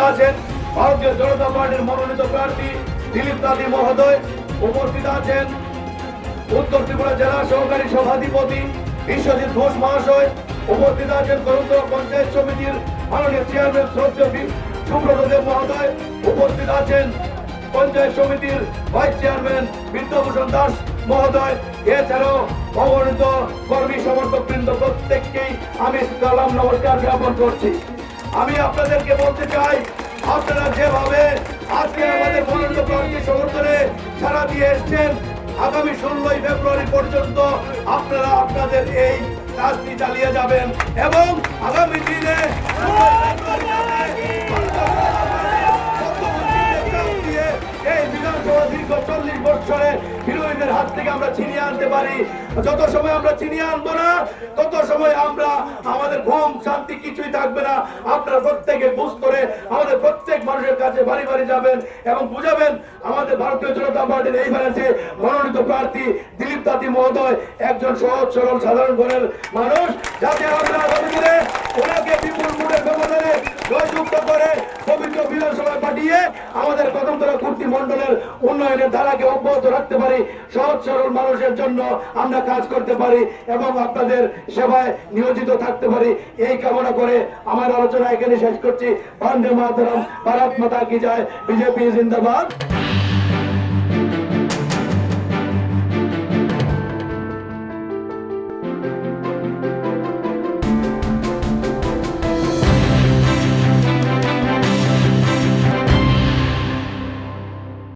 আছেন ভারতীয় জনতা পার্টির মনোনীত প্রার্থী দিলীপ দাদি মহোদয়, উপস্থিত আছেন উত্তর ত্রিপুরা জেলা সহকারী সভাধিপতি বিশ্বজিৎ ঘোষ মহাশয়, উপস্থিত আছেন করুণতলা পঞ্চায়েত সমিতির মাননীয় চেয়ারম্যান শ্রদ্ধেয় সুব্রত দেব মহোদয়, উপস্থিত আছেন পঞ্চায়েত সমিতির ভাইস চেয়ারম্যান বিদ্যাভূষণ দাস মহোদয়, এছাড়াও অগণিত কর্মী সমর্থক বৃন্দ প্রত্যেককেই আমি সালাম নমস্কার জ্ঞাপন করছি। আমি আপনাদেরকে বলতে চাই, আপনারা যেভাবে আজকে আমাদের মনোনীত প্রার্থী সমর্থনে সাড়া দিয়ে এসছেন, আগামী 16 ফেব্রুয়ারি পর্যন্ত আপনারা আপনাদের এই কাজটি চালিয়ে যাবেন এবং আগামী দিনে এই বিধানসভা দীর্ঘ 40 বছরে বিরোধীদের হাত থেকে আমরা ছিনিয়ে আনতে পারি। যত সময় আমরা ছিনিয়ে আনবো না, তত সময় আমরা আমাদের ঘুম শান্তি কিছুই থাকবে না। আপনারা প্রত্যেকে বুঝ করে আমাদের প্রত্যেক মানুষের কাছে বাড়ি বাড়ি যাবেন এবং বুঝাবেন আমাদের ভারতীয় জনতা পার্টির এইবারে যে মনোনীত প্রার্থী দিলীপ দাদি মহোদয় একজন সহজ সরল সাধারণ ঘরের মানুষ, যাতে আমরা আগামী দিনে ওনাকে বিপুল ভোটের ব্যবধানে জয়যুক্ত করে পবিত্র বিধানসভায় পাঠিয়ে আমাদের কদমতলা কুর্তি মন্ডলের উন্নয়নের ধারাকে অব্যাহত রাখতে পারি, সহজ সরল মানুষের জন্য আমরা কাজ করতে পারি এবং আপনাদের সেবায় নিয়োজিত থাকতে পারি। এই কামনা করে আমার আলোচনা এখানে শেষ করছি। বন্দে মাতরম, ভারত মাতা কি জয়, বিজেপি জিন্দাবাদ।